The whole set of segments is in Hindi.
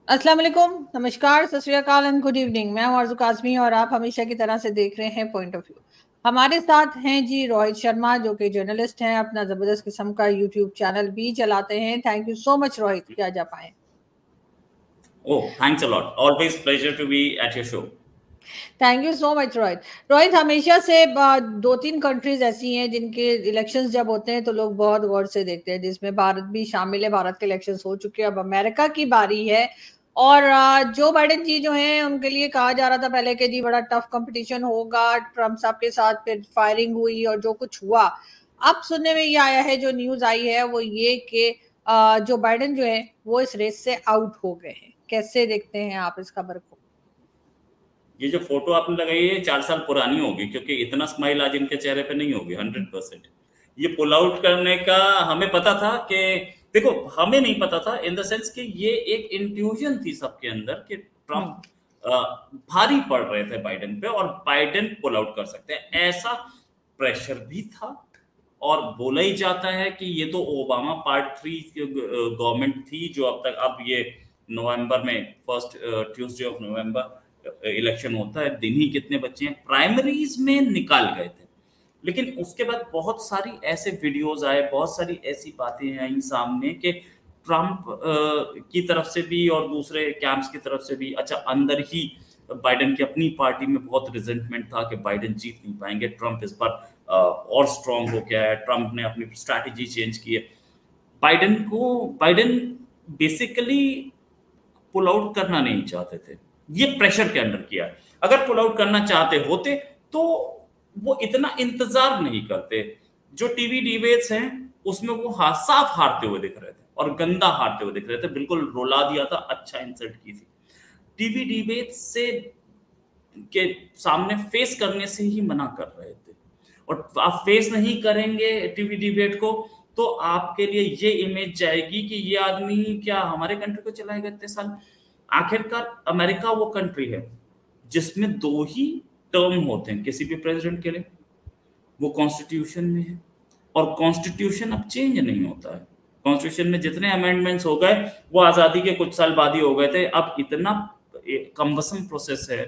अस्सलाम वालेकुम, नमस्कार, सत श्री अकाल एंड गुड इवनिंग। मैं हूं आरज़ू काज़मी और आप हमेशा की तरह से देख रहे हैं पॉइंट ऑफ व्यू। हमारे साथ हैं जी रोहित शर्मा, जो कि जर्नलिस्ट हैं, अपना ज़बरदस्त किस्म का यूट्यूब चैनल भी चलाते हैं। Thank you so much Rohit कि आज आप आए। Oh, thanks a lot. Always pleasure to be at your show. Thank you so much Rohit. Rohit, हमेशा से दो तीन कंट्रीज ऐसी हैं जिनके इलेक्शंस जब होते हैं तो लोग बहुत गौर से देखते हैं, जिसमें भारत भी शामिल है। भारत के इलेक्शंस हो चुके हैं, अब अमेरिका की बारी है। और जो बाइडेन जी जो हैं उनके लिए कहा जा रहा था पहले कि जी बड़ा टफ कंपटीशन होगा ट्रम्प साहब के साथ, फिर फायरिंग हुई और जो कुछ हुआ। अब सुनने में ये आया है, जो न्यूज आई है वो ये कि जो बाइडेन जो है वो इस रेस से आउट हो गए हैं। कैसे देखते हैं आप इस खबर को? ये जो फोटो आपने लगाई है 4 साल पुरानी होगी, क्योंकि इतना स्माइल आज इनके चेहरे पे नहीं होगी 100%। ये पुल आउट करने का हमें पता था कि, देखो, हमें नहीं पता था इन द सेंस कि ये एक इंट्यूजन थी सबके अंदर कि ट्रम्प भारी पड़ रहे थे बाइडेन पे और बाइडेन पुल आउट कर सकते हैं, ऐसा प्रेशर भी था। और बोला ही जाता है कि ये तो ओबामा पार्ट 3 गवर्नमेंट थी, जो अब ये नवंबर में first Tuesday of November election होता है, दिन ही कितने बच्चे हैं, प्राइमरीज में निकाल गए थे। लेकिन उसके बाद बहुत सारी ऐसे वीडियोस आए, बहुत सारी ऐसी बातें आई सामने कि ट्रम्प की तरफ से भी और दूसरे कैंप्स की तरफ से भी, अच्छा, अंदर ही बाइडेन की अपनी पार्टी में बहुत रिजेंटमेंट था कि बाइडेन जीत नहीं पाएंगे, ट्रम्प इस बार और स्ट्रांग हो गया है, ट्रम्प ने अपनी स्ट्रैटेजी चेंज की है। बाइडेन बेसिकली पुल आउट करना नहीं चाहते थे, ये प्रेशर के अंडर किया। अगर पुल आउट करना चाहते होते तो वो इतना इंतजार नहीं करते। जो टीवी डिबेट्स हैं उसमें वो साफ हारते हुए दिख रहे थे और गंदा हारते हुए दिख रहे थे, बिल्कुल रुला दिया था, अच्छा इंसल्ट की थी। टीवी डिबेट से के सामने फेस करने से ही मना कर रहे थे, और आप फेस नहीं करेंगे टीवी डिबेट को तो आपके लिए ये इमेज जाएगी कि ये आदमी क्या हमारे कंट्री को चलाएगा इतने साल। आखिरकार अमेरिका वो कंट्री है जिसमें 2 ही टर्म होते हैं किसी भी प्रेसिडेंट के लिए, वो कॉन्स्टिट्यूशन में है, और कॉन्स्टिट्यूशन अब चेंज नहीं होता है। कॉन्स्टिट्यूशन में जितने अमेंडमेंट्स हो गए वो आज़ादी के कुछ साल बाद ही हो गए थे। अब इतना कम्बसम प्रोसेस है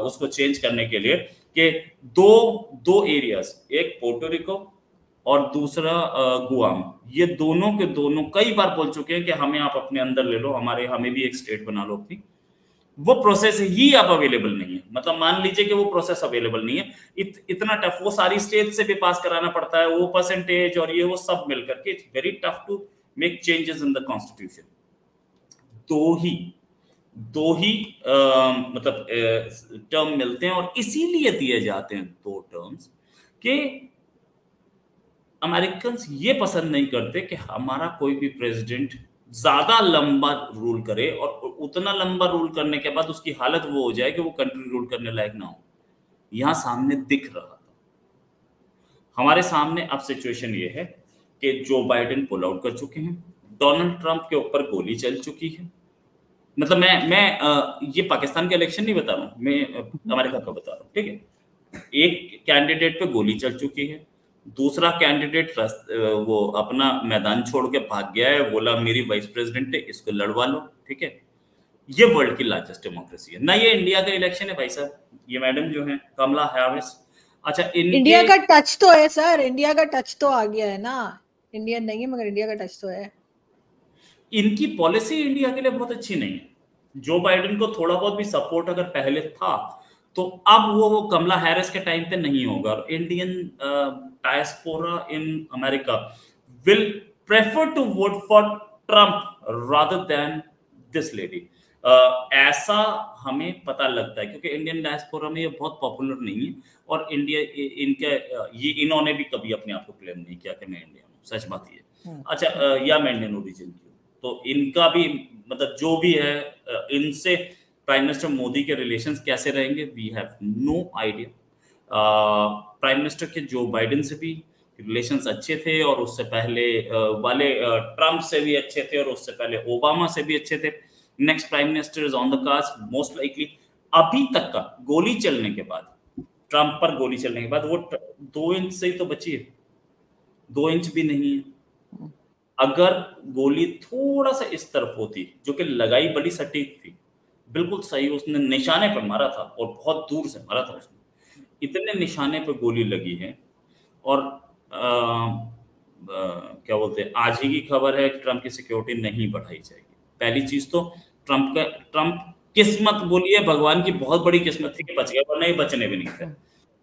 उसको चेंज करने के लिए कि दो दो एरियाज, एक पोर्टोरिको और दूसरा गुआम, ये दोनों के दोनों कई बार बोल चुके हैं कि हमें आप अपने अंदर ले लो, हमें भी एक स्टेट बना लो अपनी। वो प्रोसेस ही अब अवेलेबल नहीं है। मतलब मान लीजिए कि वो प्रोसेस अवेलेबल नहीं है, इतना टफ, वो सारी स्टेट से भी पास कराना पड़ता है, वो परसेंटेज और ये वो सब मिलकर के it's very tough to make changes in the constitution. दो ही मतलब टर्म मिलते हैं, और इसीलिए दिए जाते हैं 2 टर्म्स कि अमेरिकन ये पसंद नहीं करते कि हमारा कोई भी प्रेसिडेंट ज्यादा लंबा रूल करे, और उतना लंबा रूल करने के बाद उसकी हालत वो हो जाए कि वो कंट्री रूल करने लायक ना हो। यहां सामने दिख रहा था, हमारे सामने अब सिचुएशन ये है कि जो बाइडेन पुल आउट कर चुके हैं, डोनाल्ड ट्रंप के ऊपर गोली चल चुकी है। मतलब मैं ये पाकिस्तान के इलेक्शन नहीं बता रहा हूं, मैं अमेरिका का बता रहा हूं, ठीक है। एक कैंडिडेट पे गोली चल चुकी है, दूसरा कैंडिडेट वो अपना मैदान छोड़ के भाग गया है, बोला मेरी वाइस प्रेसिडेंट है, इसको लड़वा लो, ठीक है। ये वर्ल्ड की लार्जेस्ट डेमोक्रेसी है ना, ये इंडिया का इलेक्शन है भाई साहब। ये मैडम जो है कमला हैरिस, अच्छा, इंडिया इनके का टच तो है सर, इंडिया का टच तो आ गया है ना। इंडियन नहीं है मगर इंडिया का टच तो है। इनकी पॉलिसी इंडिया के लिए बहुत अच्छी नहीं है। जो बाइडेन को थोड़ा बहुत भी सपोर्ट अगर पहले था तो अब वो कमला हैरिस के टाइम पे नहीं होगा। Indian diaspora in America will prefer to vote for Trump rather than this lady. ऐसा हमें पता लगता है, क्योंकि इंडियन डायस्पोरा में ये बहुत पॉपुलर नहीं है, और इंडिया इनके ये इन्होंने भी कभी अपने आप को क्लेम नहीं किया कि मैं इंडियन हूँ, सच बात ये। अच्छा, या मैं इंडियन ओरिजिन की हूँ, तो इनका भी मतलब जो भी है, इनसे प्राइम मिनिस्टर मोदी के रिलेशंस कैसे रहेंगे we have no idea. Prime minister के जो बाइडेन से भी रिलेशंस अच्छे थे, और उससे पहले वाले ट्रम्प से भी अच्छे थे, और उससे पहले ओबामा से भी अच्छे थे। Next prime minister is on the cards most likely. अभी तक का गोली चलने के बाद, ट्रम्प पर गोली चलने के बाद वो 2 इंच से ही तो बची है, 2 इंच भी नहीं है। अगर गोली थोड़ा सा इस तरफ होती, जो कि लगाई बड़ी सटीक थी, बिल्कुल सही, उसने निशाने पर मारा था और बहुत दूर से मारा था उसने, इतने निशाने पे गोली लगी है। और क्या बोलते हैं, आज ही की खबर है कि ट्रंप की सिक्योरिटी नहीं बढ़ाई जाएगी। पहली चीज तो ट्रंप किस्मत बोलिए, भगवान की बहुत बड़ी किस्मत थी कि बच गया, वरना ये बचने भी नहीं थे।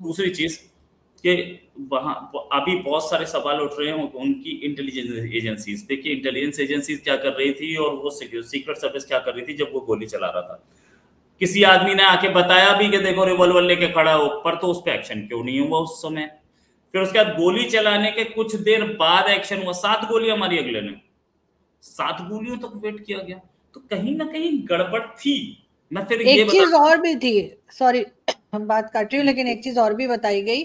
दूसरी चीज कि वहां अभी बहुत सारे सवाल उठ रहे हैं उनकी इंटेलिजेंस एजेंसीज पे कि इंटेलिजेंस एजेंसीज क्या कर रही थी और वो सीक्रेट सर्विस क्या कर रही थी जब वो गोली चला रहा था। किसी आदमी ने आके बताया भी कि देखो रिवॉल्वर लेके खड़ा हो, पर तो उस पर एक्शन क्यों नहीं हुआ उस समय। फिर उसके बाद गोली चलाने के कुछ देर बाद एक्शन हुआ, 7 गोलियां मारी अगले ने, 7 गोलियों तक वेट किया गया, तो कहीं ना कहीं गड़बड़ थी। मैं फिर ये एक चीज बता, और भी थी, सॉरी हम बात काट रही हूँ, लेकिन एक चीज और भी बताई गई,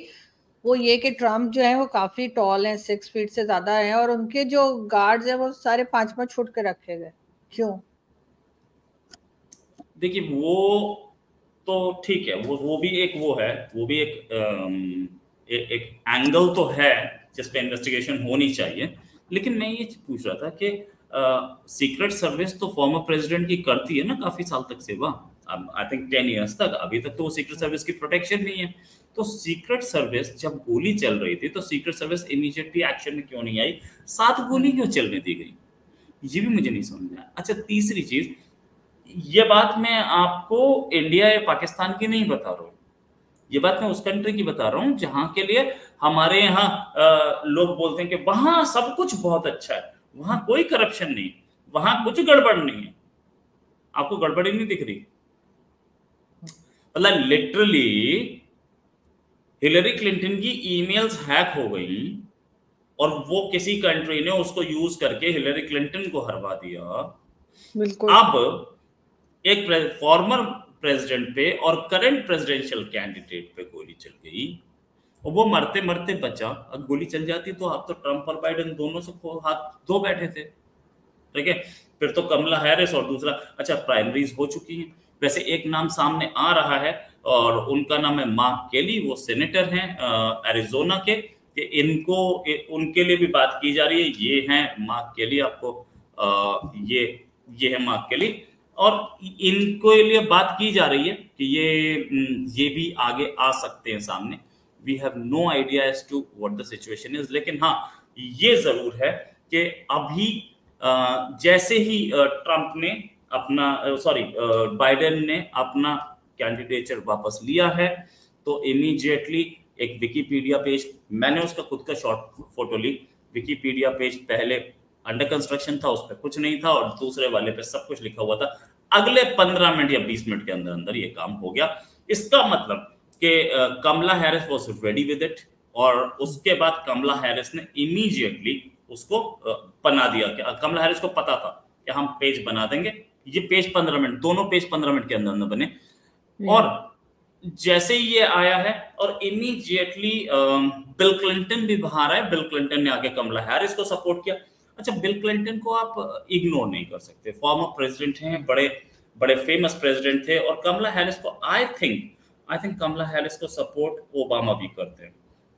वो ये कि ट्रम्प जो है वो काफी टॉल हैं, 6 फीट से ज्यादा है, और उनके जो गार्ड्स हैं वो सारे 5-5 फुट के रखे गए। क्यों? देखिए वो तो ठीक है, वो भी एक वो है, वो भी एक एंगल तो है जिस पे इन्वेस्टिगेशन होनी चाहिए। लेकिन मैं ये पूछ रहा था कि सीक्रेट सर्विस तो फॉर्मर प्रेसिडेंट की करती है ना काफी साल तक सेवा, आई थिंक 10 ईयर्स तक, अभी तक तो वो सीक्रेट सर्विस की प्रोटेक्शन नहीं है। तो सीक्रेट सर्विस जब गोली चल रही थी तो सीक्रेट सर्विस इमीडिएटली एक्शन में क्यों नहीं आई, 7 गोली क्यों चलने दी गई, ये भी मुझे नहीं समझ में आया। अच्छा, तीसरी चीज, ये बात मैं आपको इंडिया या पाकिस्तान की नहीं बता रहा हूँ, ये बात मैं उस कंट्री की बता रहा हूँ जहां के लिए हमारे यहाँ लोग बोलते हैं कि वहां सब कुछ बहुत अच्छा है, वहां कोई करप्शन नहीं, वहां कुछ गड़बड़ नहीं है। आपको गड़बड़ी नहीं दिख रही? मतलब लिटरली हिलरी क्लिंटन की ईमेल्स हैक हो गई और वो किसी कंट्री ने उसको यूज करके हिलरी क्लिंटन को हरवा दिया। बिल्कुल। अब एक फॉर्मर प्रेसिडेंट पे और करंट प्रेसिडेंशियल कैंडिडेट पे गोली चल गई और वो मरते मरते बचा। अब गोली चल जाती तो आप तो ट्रंप और बाइडेन दोनों से हाथ धो बैठे थे, ठीक है। फिर तो कमला हैरिस और दूसरा, अच्छा प्राइमरीज हो चुकी हैं, वैसे एक नाम सामने आ रहा है और उनका नाम है मार्क केली, वो सेनेटर हैं एरिजोना के, कि इनको उनके लिए भी बात की जा रही है। ये हैं मार्क केली, आपको ये है मार्क केली, और इनको लिए बात की जा रही है कि ये भी आगे आ सकते हैं सामने। We have no idea as to what the situation is, लेकिन हाँ ये जरूर है कि अभी जैसे ही ट्रंप ने अपना बाइडेन ने अपना कैंडिडेचर वापस लिया है, तो इमीडिएटली एक विकिपीडिया पेज, मैंने उसका खुद का शॉर्ट फोटो ली, विकिपीडिया पेज पहले अंडर कंस्ट्रक्शन था, उस पर कुछ नहीं था, और दूसरे वाले पे सब कुछ लिखा हुआ था। अगले 15 मिनट या 20 मिनट के अंदर अंदर ये काम हो गया। इसका मतलब कि Kamala Harris was ready with it, और उसके बाद कमला हैरिस ने इमीडिएटली उसको बना दिया। कि कमला हैरिस को पता था कि हम पेज बना देंगे, ये पेज 15 मिनट, दोनों पेज 15 मिनट के अंदर अंदर बने। और जैसे ही ये आया है और इमीडिएटली बिल क्लिंटन भी बाहर आए, बिल क्लिंटन ने आके कमला हैरिस को सपोर्ट किया। अच्छा, बिल क्लिंटन को आप इग्नोर नहीं कर सकते, फॉर्मर प्रेसिडेंट हैं, बड़े बड़े फेमस प्रेसिडेंट थे, और कमला हैरिस को आई थिंक कमला हैरिस को सपोर्ट ओबामा भी करते हैं।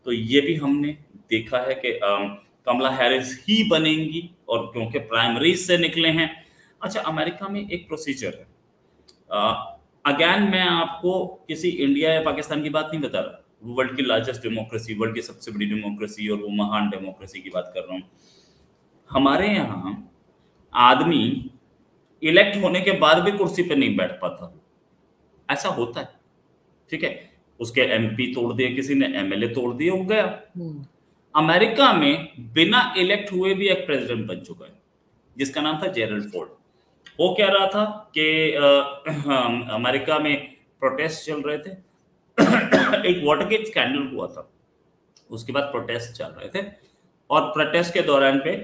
तो ये भी हमने देखा है कि कमला हैरिस ही बनेंगी, और क्योंकि प्राइमरीज से निकले हैं। अच्छा, अमेरिका में एक प्रोसीजर है, अगेन मैं आपको किसी इंडिया या पाकिस्तान की बात नहीं बता रहा, वो वर्ल्ड की लार्जेस्ट डेमोक्रेसी, वर्ल्ड की सबसे बड़ी डेमोक्रेसी और वो महान डेमोक्रेसी की बात कर रहा हूँ। हमारे यहाँ आदमी इलेक्ट होने के बाद भी कुर्सी पे नहीं बैठ पाता, ऐसा होता है, ठीक है। उसके एमपी तोड़ दिए किसी ने, एमएलए तोड़ दिए, हो गया। अमेरिका में बिना इलेक्ट हुए भी एक प्रेसिडेंट बन चुका है जिसका नाम था जेरल्ड फोर्ड। वो कह रहा था कि अमेरिका में प्रोटेस्ट चल रहे थे एक वाटरगेट स्कैंडल हुआ था, उसके बाद प्रोटेस्ट चल रहे थे, और प्रोटेस्ट के दौरान पे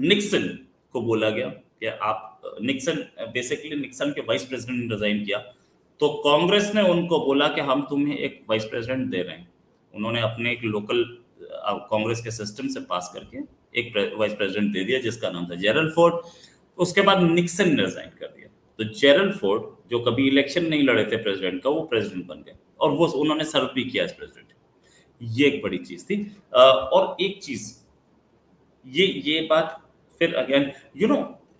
निक्सन को बोला गया कि आप, निक्सन बेसिकली निक्सन के वाइस प्रेसिडेंट ने रिजाइन किया, तो कांग्रेस ने उनको बोला कि हम तुम्हें एक वाइस प्रेसिडेंट दे रहे हैं। उन्होंने अपने एक लोकल कांग्रेस के सिस्टम से पास करके एक वाइस प्रेसिडेंट दे दिया जिसका नाम था जेरल्ड फोर्ड। उसके बाद निक्सन ने रिजाइन कर दिया, तो जेरल्ड फोर्ड जो कभी इलेक्शन नहीं लड़े थे प्रेसिडेंट का, वो प्रेसिडेंट बन गए, और वो उन्होंने सर्व भी किया एज प्रेसिडेंट। ये एक बड़ी चीज थी। और एक चीज ये बात फिर अगेन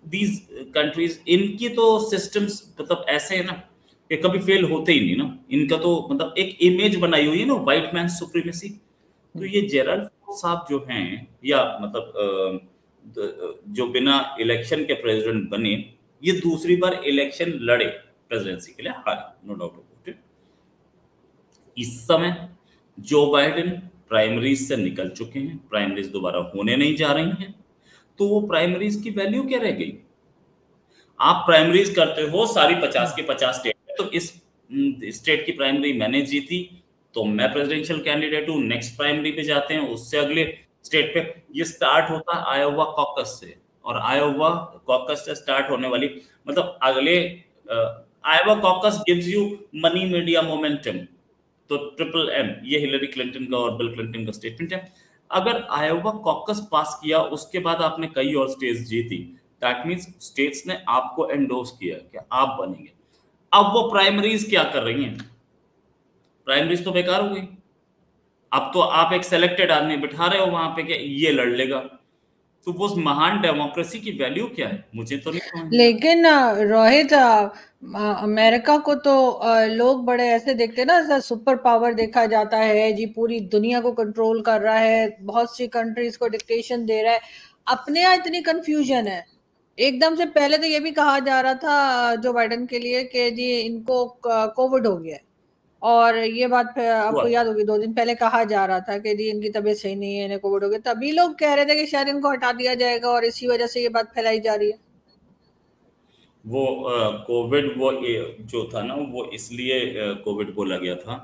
दीज कंट्रीज, इनकी तो सिस्टम्स मतलब ऐसे है ना कि कभी फेल होते ही नहीं ना। इनका तो मतलब एक इमेज बनाई हुई है ना, व्हाइट मैन सुप्रीमेसी। तो ये जेराल्ड फोर्ड साहब जो हैं, या मतलब जो बिना इलेक्शन के प्रेसिडेंट बने, ये दूसरी बार इलेक्शन लड़े, प्रेसिडेंसी के लिए हारे, नो डाउट अबाउट इट। इस समय जो बाइडेन प्राइमरीज से निकल चुके हैं, प्राइमरीज दोबारा होने नहीं जा रही हैं, तो वो प्राइमरीज की वैल्यू क्या रह गई? आप प्राइमरीज करते हो सारी 50 के 50 स्टेट में, तो इस स्टेट की प्राइमरी मैंने जीती तो मैं प्रेसिडेंशियल कैंडिडेट हूं, नेक्स्ट प्राइमरी पे जाते हैं, उससे अगले स्टेट पे। ये स्टार्ट होता है आयोवा कॉकस से, और आयोवा कॉकस से स्टार्ट होने वाली मतलब अगले Iowa caucus gives you money media momentum. तो ट्रिपल एम, ये हिलरी क्लिंटन का और बिल क्लिंटन का स्टेटमेंट है। अगर आयोवा कॉकस पास किया, उसके बाद आपने कई और स्टेट्स जीती, दैट मींस स्टेट्स ने आपको एंडोर्स किया कि आप बनेंगे। अब वो प्राइमरीज क्या कर रही हैं? प्राइमरीज तो बेकार हो गई। अब तो आप एक सेलेक्टेड आदमी बिठा रहे हो वहां पे कि ये लड़ लेगा। तो वो महान डेमोक्रेसी की वैल्यू क्या है, मुझे तो नहीं समझ में आ रहा। लेकिन रोहित, अमेरिका को तो लोग बड़े ऐसे देखते हैं ना, ऐसा सुपर पावर देखा जाता है जी, पूरी दुनिया को कंट्रोल कर रहा है, बहुत सी कंट्रीज को डिक्टेशन दे रहा है। अपने यहाँ इतनी कंफ्यूजन है। एकदम से पहले तो ये भी कहा जा रहा था जो बाइडेन के लिए कि जी इनको कोविड हो गया है। और ये बात हुआ आपको याद होगी, 2 दिन पहले कहा जा रहा था कि जी इनकी तबीयत सही नहीं है, इन्हें कोविड हो गया। तभी लोग कह रहे थे कि शायद इनको हटा दिया जाएगा, और इसी वजह से ये बात फैलाई जा रही है। वो कोविड वो जो था ना, वो इसलिए कोविड बोला गया था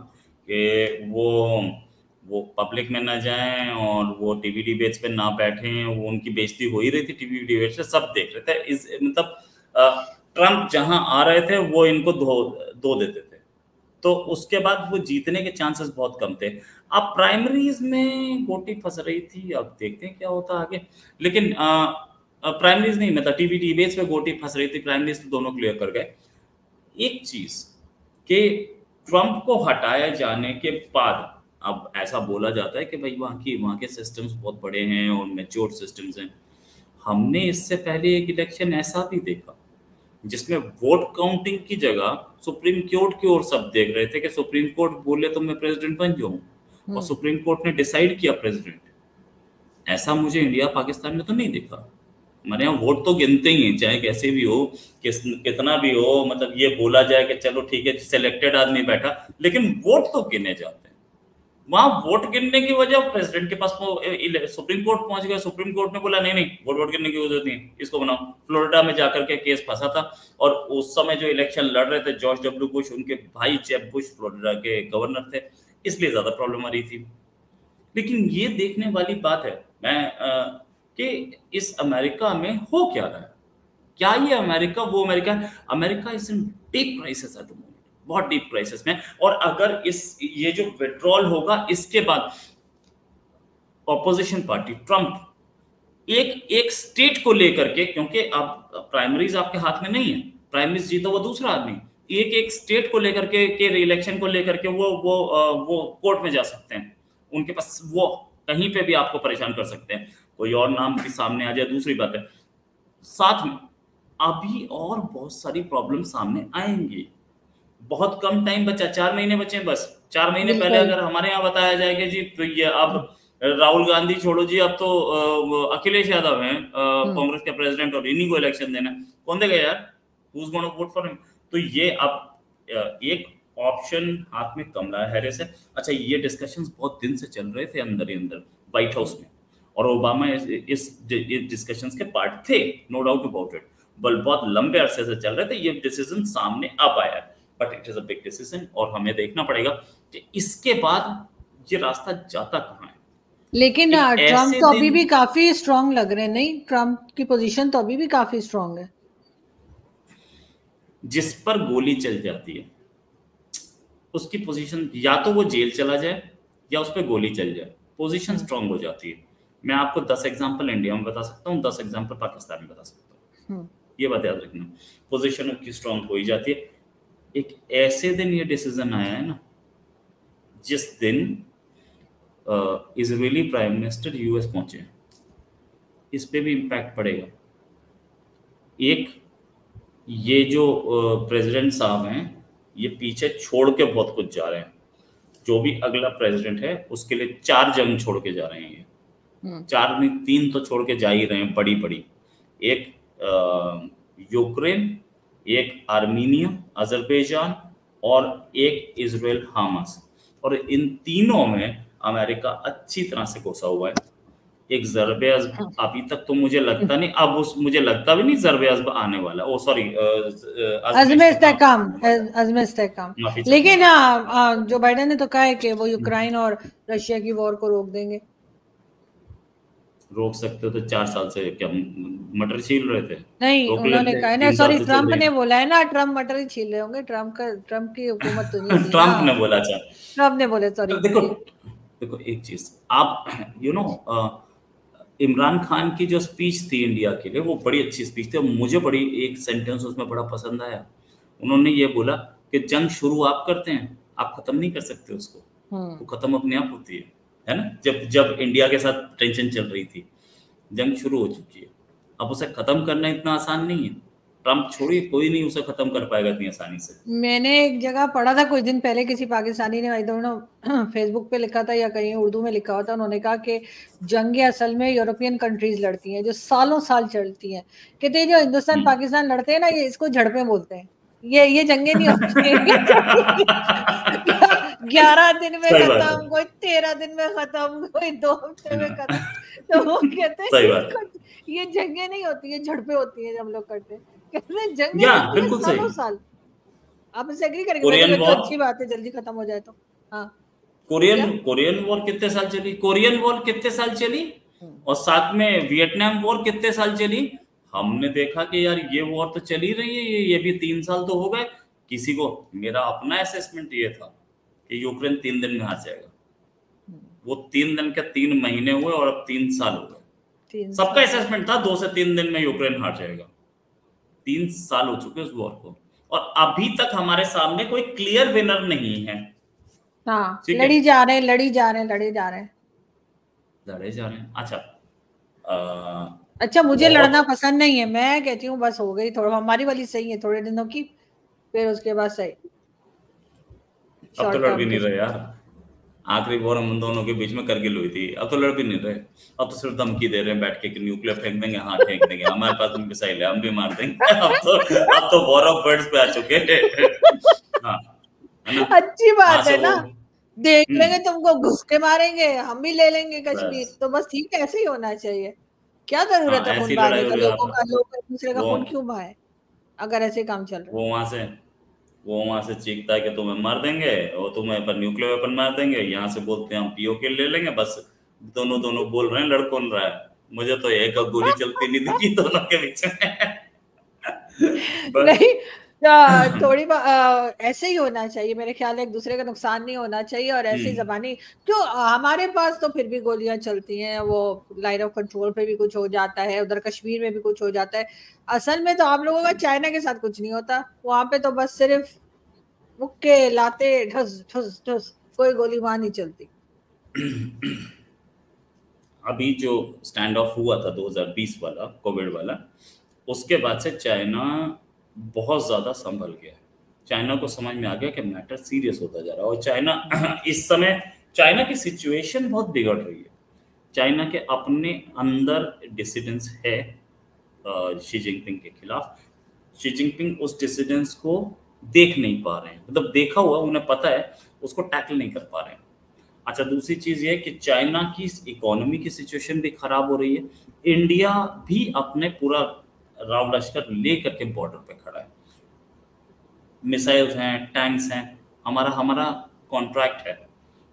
कि वो पब्लिक में ना जाएं और वो टीवी डिबेट्स पे ना बैठें। वो उनकी बेइज्जती हो ही रही थी टीवी डिबेट्स पे, सब देख रहे थे। इस मतलब ट्रम्प जहां आ रहे थे वो इनको धो धो देते थे, तो उसके बाद वो जीतने के चांसेस बहुत कम थे। अब प्राइमरीज में गोटी फंस रही थी, अब देखते हैं क्या होता है आगे। लेकिन प्राइमरीज नहीं, मतलब टीवी डिबेट्स में गोटी फंस रही थी, प्राइमरीज तो दोनों क्लियर कर गए। एक चीज कि ट्रंप को हटाए जाने के बाद अब ऐसा बोला जाता है कि भाई वहाँ के सिस्टम्स बहुत बड़े हैं और मैच्योर सिस्टम्स हैं। हमने इससे पहले एक इलेक्शन ऐसा भी देखा जिसमें वोट काउंटिंग की जगह सुप्रीम कोर्ट की ओर सब देख रहे थे कि सुप्रीम कोर्ट बोले तो मैं प्रेसिडेंट बन जाऊं, और सुप्रीम कोर्ट ने डिसाइड किया प्रेसिडेंट। ऐसा मुझे इंडिया पाकिस्तान में तो नहीं देखा। हमारे यहाँ वोट तो गिनते ही हैं, चाहे कैसे भी हो, कितना भी हो, मतलब ये बोला जाए कि चलो ठीक है सिलेक्टेड आदमी बैठा, लेकिन वोट तो गिने जाते हैं। वहां वोट गिनने की वजह प्रेसिडेंट के पास सुप्रीम कोर्ट पहुंच गया, सुप्रीम कोर्ट ने बोला नहीं नहीं वोट गिनने की जरूरत नहीं, इसको बनाओ। फ्लोरिडा में जाकर के केस फंसा था, और उस समय जो इलेक्शन लड़ रहे थे जॉर्ज डब्ल्यू बुश, उनके भाई जेब बुश फ्लोरिडा के गवर्नर थे, इसलिए ज्यादा प्रॉब्लम आ रही थी। लेकिन ये देखने वाली बात है कि इस अमेरिका में हो क्या रहा है। क्या ये अमेरिका वो अमेरिका है? America is in deep crisis at the moment, बहुत डीप क्राइसिस में। और अगर ये जो विड्रॉल होगा, इसके बाद ऑपोजिशन पार्टी ट्रंप एक एक स्टेट को लेकर के, क्योंकि अब प्राइमरीज आपके हाथ में नहीं है, प्राइमरीज जीता वो दूसरा आदमी, एक एक स्टेट को लेकर के इलेक्शन को लेकर के वो कोर्ट में जा सकते हैं। उनके पास वो कहीं पे भी आपको परेशान कर सकते हैं, कोई और नाम भी सामने आ जाए दूसरी बात है। साथ में अभी और बहुत सारी प्रॉब्लम सामने आएंगी। बहुत कम टाइम बचा, 4 महीने बचे हैं बस। 4 महीने पहले बिल्कुल। अगर हमारे यहाँ बताया जाए कि जी तो ये अब राहुल गांधी छोड़ो जी, अब तो अखिलेश यादव हैं कांग्रेस के प्रेसिडेंट और इन्हीं को इलेक्शन देना, कौन देगा यार? Who's gonna vote for him? तो ये अब एक ऑप्शन हाथ में कमला हैरिस है। अच्छा, ये डिस्कशंस बहुत दिन से चल रहे थे अंदर ही अंदर व्हाइट हाउस में, और ओबामा इस डिस्कशंस के पार्ट थे, नो डाउट अबाउट इट। बहुत लंबे अरसे से चल रहे थे, ये डिसीजन सामने अब आया, but it is a big decision, और हमें देखना पड़ेगा कि इसके बाद ये रास्ता जाता कहाँ है। लेकिन एक ट्रम्प ऐसे तो अभी दिन भी काफी स्ट्रांग लग रहे हैं, नहीं? ट्रम्प की पोजीशन तो अभी भी काफी स्ट्रांग है। जिस पर गोली चल जाती है उसकी पोजीशन, या तो वो जेल चला जाए या उस पर गोली चल जाए, पोजीशन स्ट्रांग हो जाती है। मैं आपको 10 एग्जांपल इंडिया में बता सकता हूँ, 10 एग्जांपल पाकिस्तान में बता सकता हूँ। ये बात याद रखना, पोजीशन की स्ट्रांग हो ही जाती है। एक ऐसे दिन ये डिसीजन आया है ना, जिस दिन इजरायली प्राइम मिनिस्टर यूएस पहुंचे, इस पे भी इम्पैक्ट पड़ेगा। एक, ये जो प्रेसिडेंट साहब हैं, ये पीछे छोड़ के बहुत कुछ जा रहे हैं। जो भी अगला प्रेसिडेंट है उसके लिए 4 जंग छोड़ के जा रहे हैं ये। 4 नहीं, 3 तो छोड़ के जा ही रहे हैं, बड़ी बड़ी। एक यूक्रेन, एक आर्मीनिया, अजरबैजान, और एक इजराइल हामास। और इन तीनों में अमेरिका अच्छी तरह से घुसा हुआ है। एक ज़रबे अज़ब अभी तक तो मुझे लगता नहीं, अब मुझे लगता भी नहीं ज़रबे अज़ब आने वाला। ओ सॉरी, अज़्म इस्तेहकाम, अज़्म इस्तेहकाम। माफी लेकिन जो बाइडेन ने तो कहा है कि वो यूक्रेन और रशिया की वॉर को रोक देंगे। रोक सकते हो तो 4 साल से क्या मटर छील रहे थे? नहीं, रोक उन्होंने लेते, कहा है ना, 3 साल सॉरी से चल ट्रम्प रही ने है। बोला है ना, ट्रम्प मटर ही छील रहे होंगे। ट्रम्प की हुकूमत तो नहीं थी ना। ट्रम्प ने बोला था। ट्रम्प ने बोले, सॉरी देखो जी। देखो एक चीज, आप इमरान खान की जो स्पीच थी इंडिया के लिए, वो बड़ी अच्छी स्पीच थी। और मुझे बड़ी एक सेंटेंस उसमें बड़ा पसंद आया। उन्होंने ये बोला कि जंग शुरू आप करते हैं, आप खत्म नहीं कर सकते उसको, वो खत्म अपने आप होती है ना। जब जब इंडिया के साथ टेंशन चल रही थी, जंग शुरू हो चुकी है, अब उसे खत्म करना इतना आसान नहीं है। ट्रम्प छोड़िए, कोई नहीं उसे खत्म कर पाएगा इतनी आसानी से। मैंने एक जगह पढ़ा था कुछ दिन पहले, किसी पाकिस्तानी ने, आई डोंट नो फेसबुक पे लिखा था या कहीं उर्दू में लिखा हुआ था। उन्होंने कहा कि जंगें असल में यूरोपियन कंट्रीज लड़ती हैं, जो सालों साल चलती हैं। कहते हैं जो हिंदुस्तान पाकिस्तान लड़ते हैं ना, ये इसको झड़पें बोलते हैं। ये जंगें नहीं होती। 11 दिन में सही बात है। खत्म, कोई 13 दिन में खत्म, कोई 2 हफ्ते में खत्म। तो वो कहते हैं सही कि बात है। ये जंगें नहीं होती, ये झड़पें होती हैं जब हम लोग करते हैं। कहते हैं जंगें या चलती है बिल्कुल सही। सालों साल। आप इससे एग्री करेंगे? मैं तो कोरियन कहती हूँ वॉर, अच्छी बात है, जल्दी खत्म हो जाए तो। हाँ, क्या? कोरियन वॉर कितने साल चली? कोरियन वॉर कितने साल चली? और साथ में वियतनाम वॉर कितने साल चली? हमने देखा कि यार ये वॉर तो चली रही है, ये भी 3 साल तो हो गए। किसी को, मेरा अपना असेसमेंट ये था कि यूक्रेन 3 दिन में हार जाएगा। वो 3 दिन के 3 महीने हुए और अब 3 साल हो गए। सबका असेसमेंट था 2 से 3 दिन में यूक्रेन हार जाएगा। 3 साल हो चुके उस वॉर को, और अभी तक हमारे सामने कोई क्लियर विनर नहीं है। हाँ, ठीक है, लड़ी जा रहे हैं, लड़ी जा रहे हैं, लड़े जा रहे हैं, लड़े जा रहे हैं। अच्छा, अच्छा, मुझे बहुत लड़ना पसंद नहीं है। मैं कहती हूँ बस हो गई, थोड़ा हमारी वाली सही है थोड़े दिनों की, फिर उसके बाद सही। अब तो शॉर्ट लड़ भी टर्म नहीं के। रहे यार। आखिरी वॉर हम दोनों के बीच में करगिल हुई थी, अब तो लड़ भी नहीं रहे। अब तो सिर्फ धमकी दे रहे हैं बैठ के कि न्यूक्लियर फेंक देंगे। हाँ फेंक देंगे, हमारे पास में मिसाइल है, हम भी मार देंगे। अब तो वॉर ऑफ वर्ड्स पे आ चुके हैं। हाँ, है ना। अच्छी वहां बात से है वो ना, देख लेंगे तुमको, घुस के मारेंगे, हम भी ले लेंगे कश्मीर, बस, तो बस ठीक है, ऐसे ही होना चाहिए। क्या जरूरत हाँ है खून ऐसी बहाने लड़ाई हो का? रही है यहाँ लोगों पर। का, लोग एक दूसरे का वो खून क्यों बहाए अगर ऐसे काम चल रहा है? वो वहां से वो वहां से चीखता है कि तुम्हें मार देंगे, और तुम्हें पर न्यूक्लियर वेपन मार देंगे। यहाँ से बोलते हैं हम पीओके ले लेंगे। बस दोनों दोनों बोल रहे हैं, लड़ कौन रहा है? मुझे तो एक गोली चलती नहीं दिखी दोनों के बीच में। बस। नहीं, थोड़ी ऐसे ही होना चाहिए मेरे ख्याल है, एक दूसरे का नुकसान नहीं होना चाहिए। और ऐसी हम्म। जबानी क्यों, हमारे पास तो फिर भी गोलियां चलती हैं, वो लाइन ऑफ कंट्रोल पे भी कुछ हो जाता है, उधर कश्मीर में भी कुछ हो जाता है। असल में तो आप लोगों का चाइना के साथ कुछ नहीं होता, वहां पे तो बस सिर्फ मुक्के लाते, ठस ठस ठस, कोई गोली वहां नहीं चलती। अभी जो स्टैंड ऑफ हुआ था 2020 वाला, कोविड वाला, उसके बाद से चाइना बहुत ज़्यादा संभल गया। चाइना को समझ में आ गया कि मैटर सीरियस होता जा रहा है। और चाइना इस समय, चाइना की सिचुएशन बहुत बिगड़ रही है। चाइना के अपने अंदर डिसिडेंस है शी जिनपिंग के खिलाफ। शी जिनपिंग उस डिसिडेंस को देख नहीं पा रहे हैं, मतलब देखा हुआ उन्हें पता है, उसको टैकल नहीं कर पा रहे हैं। अच्छा, दूसरी चीज ये कि चाइना की इकोनॉमी की सिचुएशन भी खराब हो रही है। इंडिया भी अपने पूरा राव लश्कर लेकर के बॉर्डर पे खड़ा है। मिसाइल्स हैं, टैंक्स हैं, हमारा हमारा कॉन्ट्रैक्ट है।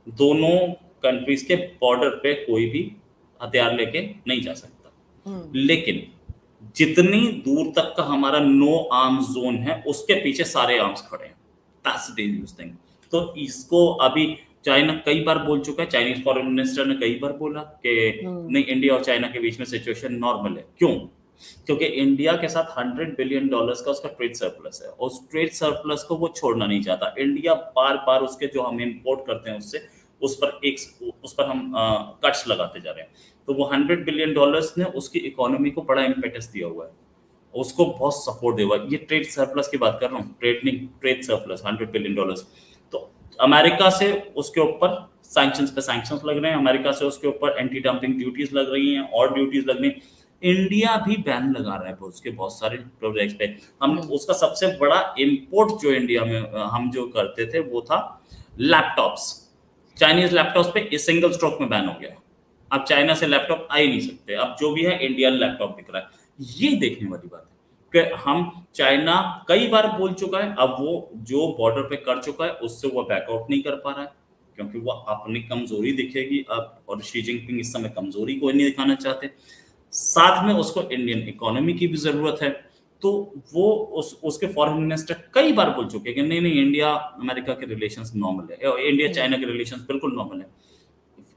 दोनों कंट्रीज के बॉर्डर पे कोई भी हथियार लेके नहीं जा सकता। लेकिन जितनी दूर तक का हमारा नो आर्म्स जोन है, उसके पीछे सारे आर्म्स खड़े हैं। That's dangerous thing. तो इसको अभी चाइना कई बार बोल चुका है, चाइनीज फॉरेन मिनिस्टर ने कई बार बोला कि नहीं, इंडिया और चाइना के बीच में सिचुएशन नॉर्मल है। क्यों? क्योंकि इंडिया के साथ $100 बिलियन का उसका ट्रेड सरप्लस है, और उस ट्रेड सरप्लस को वो छोड़ना नहीं चाहता। इंडिया बार बार उसके जो हम इंपोर्ट करते हैं उससे उस पर हम कट्स लगाते जा रहे हैं। तो वो $100 बिलियन ने उसकी इकोनॉमी को बड़ा इम्पेटस दिया हुआ है, उसको बहुत सपोर्ट दिया हुआ है। ये ट्रेड सरप्लस की बात कर रहा हूँ, ट्रेड सरप्लस $100 बिलियन। तो अमेरिका से उसके ऊपर सैंक्शंस पे सैंक्शंस लग रहे हैं, अमेरिका से उसके ऊपर एंटी डंपिंग ड्यूटीज लग रही हैं और ड्यूटीज लग रही हैं। इंडिया भी बैन लगा रहा है उसके बहुत सारे प्रोजेक्ट्स पे। हम उसका सबसे बड़ा इंपोर्ट जो इंडिया में हम जो करते थे वो था लैपटॉप्स। चाइनीज लैपटॉप्स पे सिंगल स्ट्रोक में बैन हो गया। अब चाइना से लैपटॉप आ ही नहीं सकते, अब जो भी है इंडियन लैपटॉप बिक रहा है। ये देखने वाली बात है कि हम चाइना कई बार बोल चुका है, अब वो जो बॉर्डर पे कर चुका है उससे वो बैकआउट नहीं कर पा रहा है, क्योंकि वो अपनी कमजोरी दिखेगी अब, और शी जिनपिंग इस समय कमजोरी को नहीं दिखाना चाहते। साथ में उसको इंडियन इकोनॉमी की भी जरूरत है, तो वो उसके फॉरेन मिनिस्टर कई बार बोल चुके हैं कि नहीं नहीं, इंडिया अमेरिका के रिलेशंस नॉर्मल है, इंडिया चाइना के रिलेशंस बिल्कुल नॉर्मल है।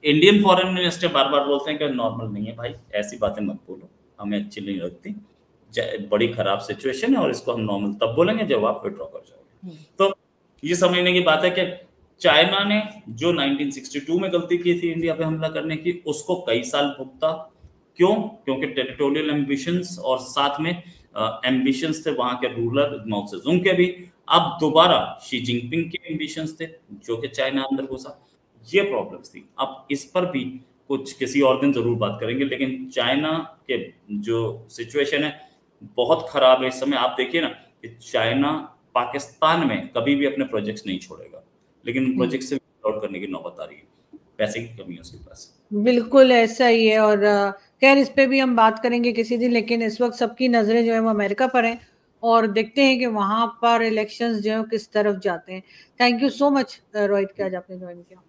इंडियन फॉरेन मिनिस्टर बार बार बोलते हैं कि नॉर्मल नहीं है भाई, ऐसी बातें मत बोलो, हमें अच्छी नहीं लगती, बड़ी खराब सिचुएशन है और इसको हम नॉर्मल तब बोलेंगे जब आप विड्रॉ कर जाओगे। तो ये समझने की बात है कि चाइना ने जो 1962 में गलती की थी इंडिया पे हमला करने की, उसको कई साल भुगता। क्यों? क्योंकि टेरिटोरियल एम्बिशंस और साथ में एम्बिशंस थे वहां के रूलर माओ सेजुंग के भी। अब दोबारा शी जिनपिंग के एम्बिशंस थे जो कि चाइना अंदर घुसा। ये प्रॉब्लम्स थी। अब इस पर भी कुछ किसी और दिन जरूर बात करेंगे, लेकिन चाइना के जो सिचुएशन है बहुत खराब है इस समय। आप देखिए ना कि चाइना पाकिस्तान में कभी भी अपने प्रोजेक्ट्स नहीं छोड़ेगा, लेकिन प्रोजेक्ट से आउट करने की नौबत आ रही है, पैसे की कमी है उसके पास। बिल्कुल ऐसा ही है। और खैर इस पे भी हम बात करेंगे किसी दिन, लेकिन इस वक्त सबकी नजरें जो है वो अमेरिका पर हैं और देखते हैं कि वहां पर इलेक्शंस जो है किस तरफ जाते हैं। Thank you so much Rohit कि आज आपने ज्वाइन किया।